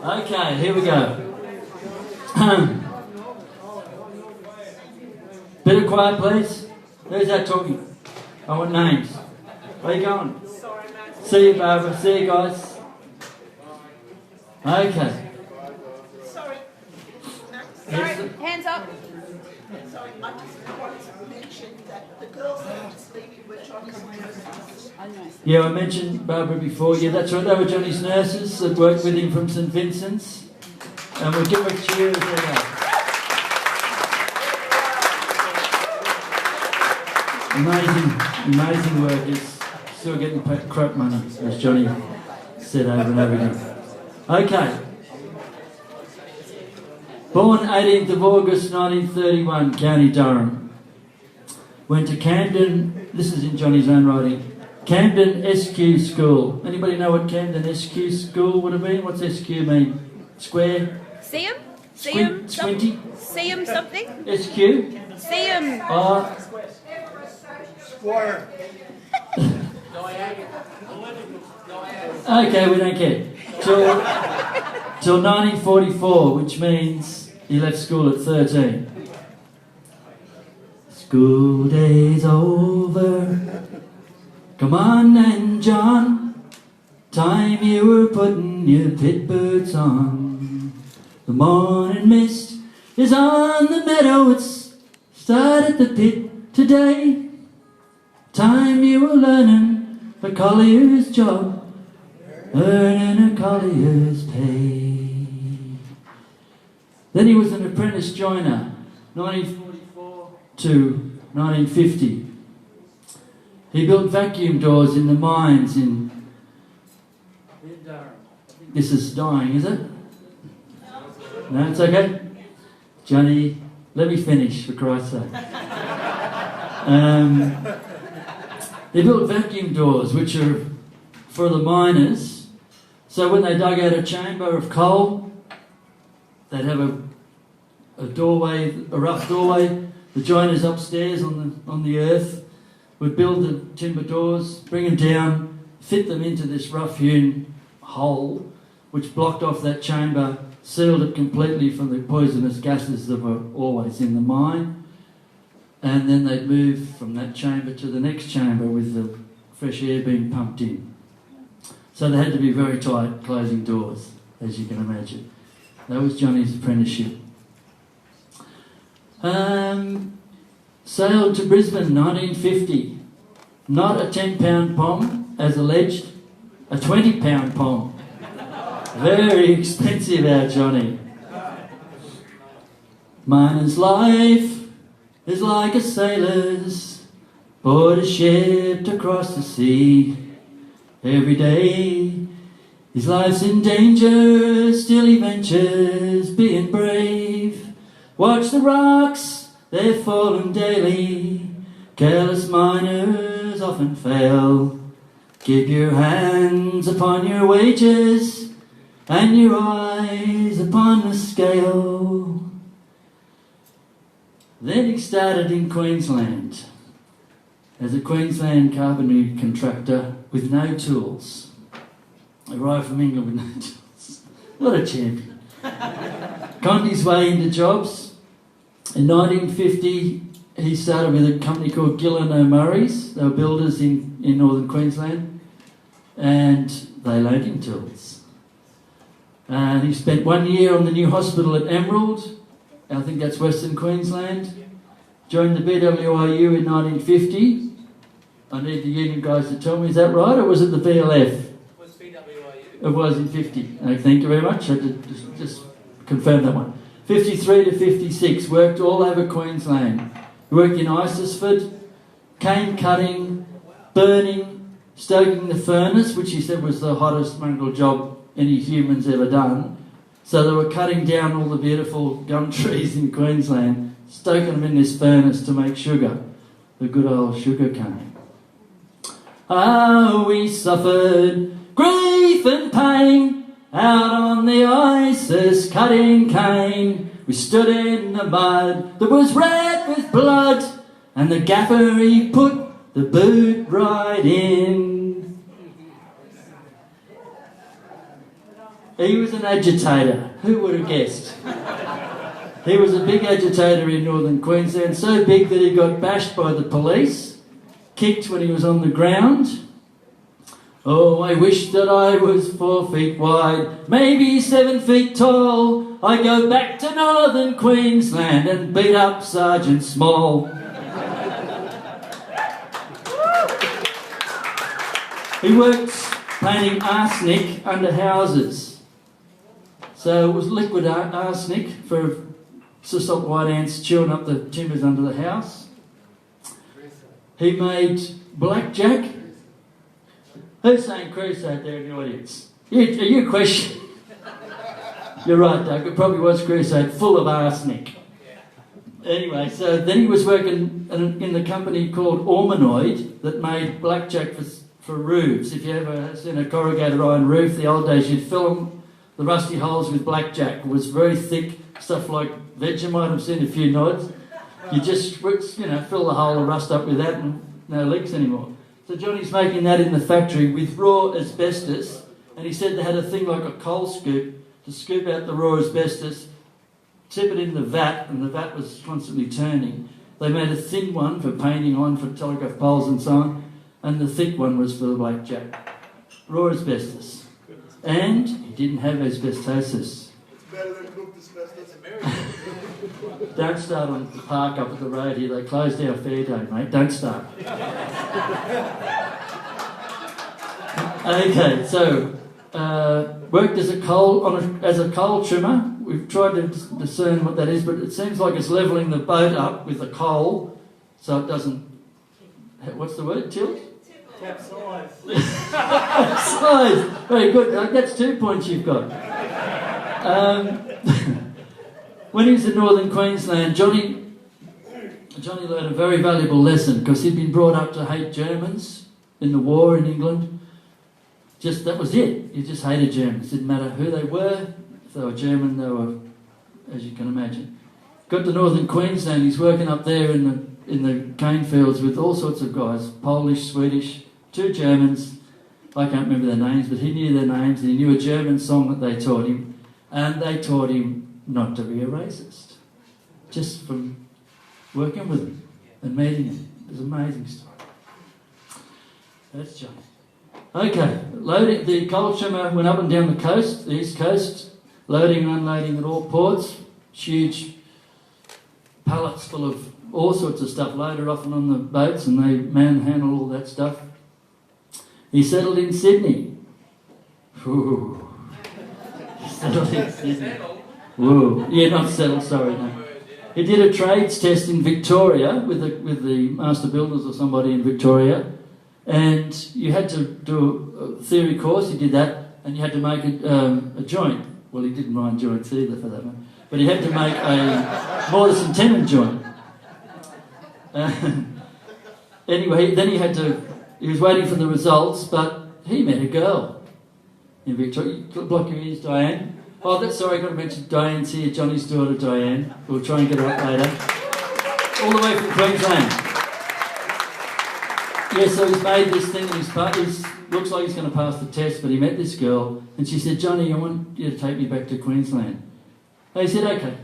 Okay, here we go. Bit of quiet, please. Who's that talking? I want names. Where are you going? Sorry, mate. See you, Barbara. See you, guys. Okay. Sorry. Sorry, hands up. Sorry, I just wanted to mention that the girls that are just leaving were Johnny's nurses. Yeah, I mentioned Barbara before. Yeah, that's right. They were Johnny's nurses that worked with him from St Vincent's. And we'll give her a cheer as they go. Amazing work. It's still getting crap money, as Johnny said over and over again. Okay. Born 18th of August 1931, County Durham. Went to Camden, this is in Johnny's own writing, Camden SQ School. Anybody know what Camden SQ School would have been? What's SQ mean? Square? See him? See him? Squinty? See him something? SQ? See him? Squire. Okay, we don't care. Till 1944, which means he left school at 13. School day's over. Come on then, John. Time you were putting your pit boots on. The morning mist is on the meadow. It's started the pit today. Time you were learning a collier's job, earning a collier's pay. Then he was an apprentice joiner, 1944 to 1950. He built vacuum doors in the mines in Durham. This is dying, is it? No, it's okay. Johnny, let me finish, for Christ's sake. They built vacuum doors, which are for the miners. So when they dug out a chamber of coal, they'd have a doorway, a rough doorway. The joiners upstairs on the earth would build the timber doors, bring them down, fit them into this rough-hewn hole, which blocked off that chamber, sealed it completely from the poisonous gases that were always in the mine. And then they'd move from that chamber to the next chamber with the fresh air being pumped in. So they had to be very tight closing doors, as you can imagine. That was Johnny's apprenticeship. Sailed to Brisbane, 1950. Not a 10-pound pom, as alleged, a 20-pound pom. Very expensive, our Johnny. Miner's life is like a sailor's, board a ship to cross the sea. Every day his life's in danger, still he ventures, being brave. Watch the rocks, they're falling daily. Careless miners often fail. Keep your hands upon your wages and your eyes upon the scale. Then he started in Queensland as a Queensland carpentry contractor with no tools. Arrived from England with no tools. What a champion. Conned his way into jobs. In 1950, he started with a company called Gillen O'Murray's. They were builders in northern Queensland. And they loaned him tools. And he spent 1 year on the new hospital at Emerald. I think that's Western Queensland. Joined the BWIU in 1950. I need the union guys to tell me, is that right, or was it the BLF? It was BWIU. It was in 50. Thank you very much. I did just confirm that one. 53 to 56, worked all over Queensland. He worked in Isisford, cane cutting, burning, stoking the furnace, which he said was the hottest mongrel job any human's ever done. So they were cutting down all the beautiful gum trees in Queensland, stoking them in this furnace to make sugar, the good old sugar cane. Oh, we suffered grief and pain out on the Isis cutting cane. We stood in the mud that was red with blood, and the gaffer he put the boot right in. He was an agitator. Who would have guessed? He was a big agitator in northern Queensland, so big that he got bashed by the police, kicked when he was on the ground. Oh, I wish that I was 4 feet wide, maybe 7 feet tall. I go back to northern Queensland and beat up Sergeant Small. He worked painting arsenic under houses. So it was liquid arsenic for to stop white ants chewing up the timbers under the house. He made blackjack. Who's saying crusade there in the audience? Are you questioning? You're right, Doug. It probably was crusade full of arsenic. Anyway, so then he was working in the company called Ormanoid that made blackjack for roofs. If you ever seen a corrugated iron roof, the old days, you'd fill them, the rusty holes with blackjack. It was very thick, stuff like Vegemite. I've seen a few nods. You just, fill the hole and rust up with that and no leaks anymore. So Johnny's making that in the factory with raw asbestos, and he said they had a thing like a coal scoop to scoop out the raw asbestos, tip it in the vat, and the vat was constantly turning. They made a thin one for painting on, for telegraph poles and so on, and the thick one was for the blackjack. Raw asbestos. And he didn't have asbestosis. It's better than cooked asbestos. Don't start on the park up at the road here. They closed our fair day, mate. Don't start. Okay, so worked as a coal trimmer. We've tried to discern what that is, but it seems like it's levelling the boat up with the coal, so it doesn't. What's the word? Tilt. Capsize. Capsize. Very good. That's 2 points you've got. When he was in northern Queensland, Johnny learned a very valuable lesson because he'd been brought up to hate Germans in the war in England. Just that was it. He just hated Germans. Didn't matter who they were. If they were German, they were, as you can imagine. Got to northern Queensland. He's working up there in the cane fields with all sorts of guys, Polish, Swedish, 2 Germans. I can't remember their names, but he knew their names and he knew a German song that they taught him, and they taught him not to be a racist, just from working with him and meeting him. It was an amazing story. That's Johnny. Okay, loading. The coal trimmer went up and down the coast, the east coast, loading and unloading at all ports, huge pallets full of all sorts of stuff loaded off and on the boats, and they manhandle all that stuff. He settled in Sydney. Ooh. He settled in Sydney. Whoa. Yeah, not settled, sorry, no. He did a trades test in Victoria with the master builders or somebody in Victoria, and you had to do a theory course. He did that, and you had to make a joint. Well, he didn't mind joints either, for that matter. But he had to make a mortise and tenon joint. Anyway, then he was waiting for the results, but he met a girl in Victoria. Block your ears, Diane. Oh, sorry, I got to mention Diane's here, Johnny's daughter, Diane. We'll try and get her up later. All the way from Queensland. Yeah, so he's made this thing, and looks like he's going to pass the test, but he met this girl, and she said, Johnny, I want you to take me back to Queensland. And he said, okay.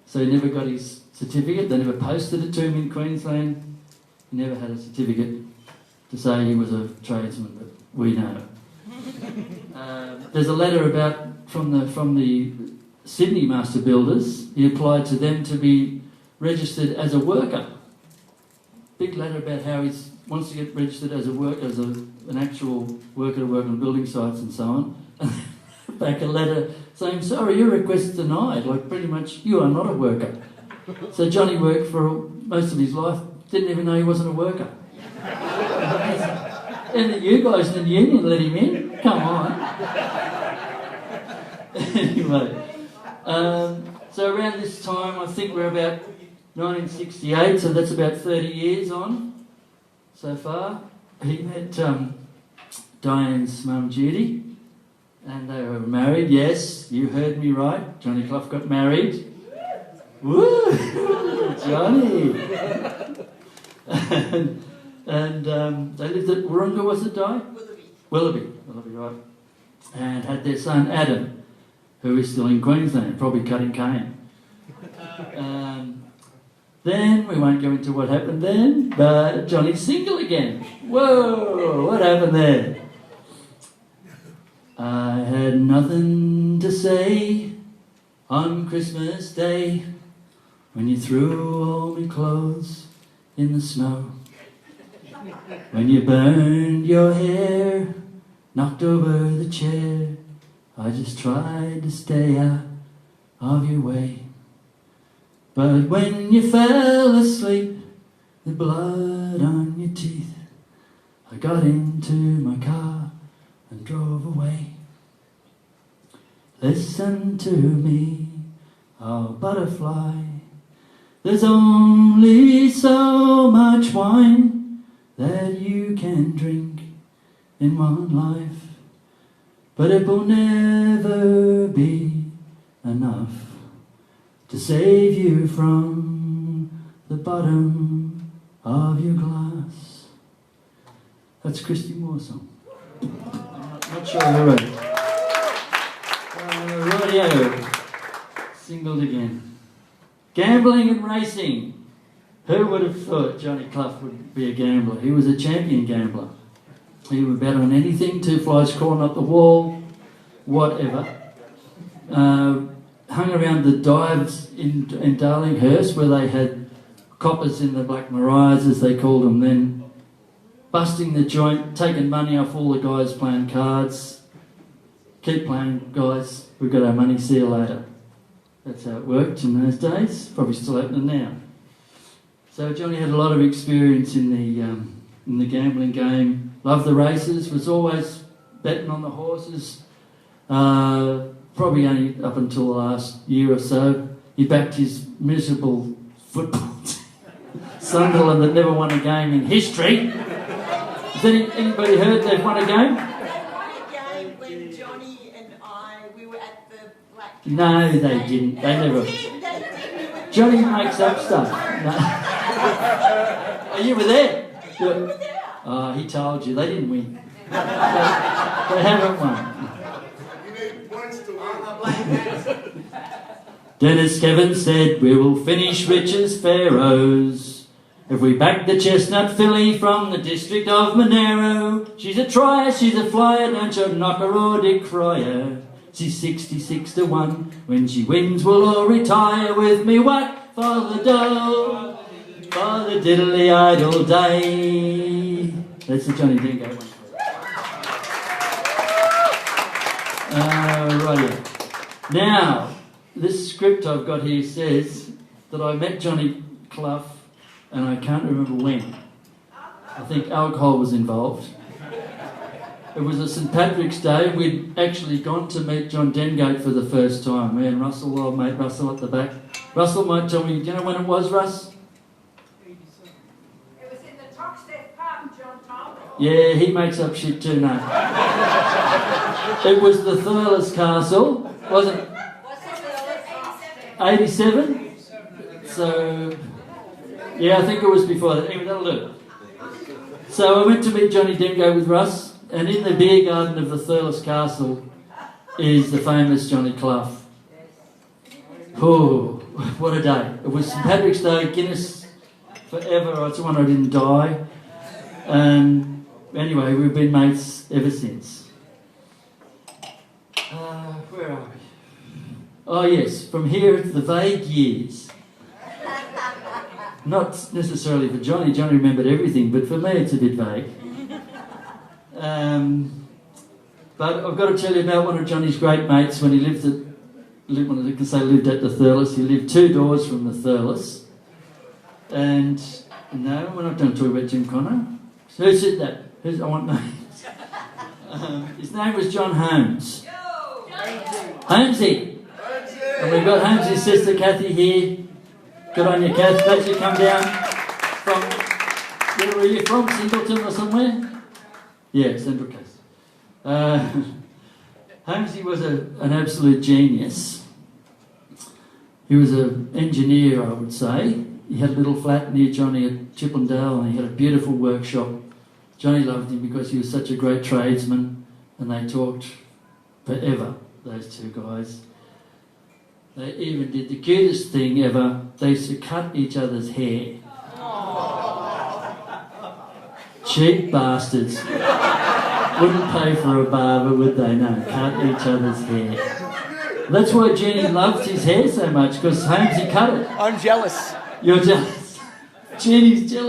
So he never got his certificate. They never posted it to him in Queensland. He never had a certificate to say he was a tradesman, but we know. There's a letter from the Sydney master builders. He applied to them to be registered as a worker. Big letter about how he wants to get registered as an actual worker to work on building sites and so on. And back a letter saying, sorry, your request is denied. Like pretty much, you are not a worker. So Johnny worked for most of his life, didn't even know he wasn't a worker. And you guys in the union let him in? Come on. Anyway, so around this time, I think we're about 1968, so that's about 30 years on so far. He met Diane's mum, Judy, and they were married. Yes, you heard me right. Johnny Clough got married. Woo! Johnny! and they lived at Wurrunga, was it, Di? Willoughby. Willoughby, right. and had their son Adam, who is still in Queensland, probably cutting cane. Then, we won't go into what happened then, but Johnny's single again. Whoa, what happened there? I had nothing to say on Christmas Day when you threw all my clothes in the snow. When you burned your hair, knocked over the chair, I just tried to stay out of your way. But when you fell asleep, the blood on your teeth, I got into my car and drove away. Listen to me, oh butterfly, there's only so much wine that you can drink in one life, but it will never be enough to save you from the bottom of your glass. That's Christy Moore's song. I'm not sure who wrote it. Radio, singled again. Gambling and racing. Who would have thought Johnny Clough would be a gambler? He was a champion gambler. He would bet on anything, 2 flies crawling up the wall, whatever. Hung around the dives in Darlinghurst where they had coppers in the Black Mariahs, as they called them then, busting the joint, taking money off all the guys playing cards. Keep playing, guys, we've got our money, see you later. That's how it worked in those days, probably still happening now. So Johnny had a lot of experience in the gambling game, loved the races, was always betting on the horses. Probably only up until the last year or so, he backed his miserable football team, Sunderland, that never won a game in history. Has anybody heard they've won a game? They won a game when Johnny and we were at the Black... No, they didn't. They never... Johnny makes up stuff. No. Oh, you were there? You were there. Oh, he told you. They didn't win. They haven't won. Dennis Kevin said, we will finish rich as pharaohs if we back the chestnut filly from the district of Monero. She's a trier, she's a flyer, don't you knock her or decry her. She's 66 to 1. When she wins, we'll all retire with me whack for the dough, for the diddly idle day. That's the Johnny Dingo one. Righty. Now, this script I've got here says that I met Johnny Clough, and I can't remember when. I think alcohol was involved. It was a St Patrick's Day. We'd actually gone to meet John Dengate for the first time. Me and Russell, old mate Russell at the back. Russell might tell me, do you know when it was, Russ? It was in the Toxteth pub, John told me. Yeah, he makes up shit too, no. It was the Thurles Castle, wasn't it? 87? So, yeah, I think it was before that. Anyway, that'll do. So I went to meet Johnny Dingo with Russ, and in the beer garden of the Thurles Castle is the famous Johnny Clough. Oh, what a day. It was St Patrick's Day, Guinness forever. It's the one I didn't die. Anyway, we've been mates ever since. Where are we? Oh yes, from here to the vague years. Not necessarily for Johnny. Johnny remembered everything, but for me it's a bit vague. But I've got to tell you about one of Johnny's great mates when he lived at the Thurles. He lived 2 doors from the Thurles. And no, we're not going to talk about Jim Connor. So who said that? I want names. His name was John Holmes. Holmesy. And we've got Holmesy's sister Kathy here. Good on you, Kath. Glad you come down from... Where were you from? Singleton or somewhere? Yeah, Central Coast. Holmesy was an absolute genius. He was an engineer, I would say. He had a little flat near Johnny at Chippendale, and he had a beautiful workshop. Johnny loved him because he was such a great tradesman, and they talked forever, those two guys. They even did the cutest thing ever. They used to cut each other's hair. Cheap bastards. Wouldn't pay for a barber, would they? No, cut each other's hair. That's why Jenny loved his hair so much, because Holmesy cut it. I'm jealous. You're jealous. Jenny's jealous.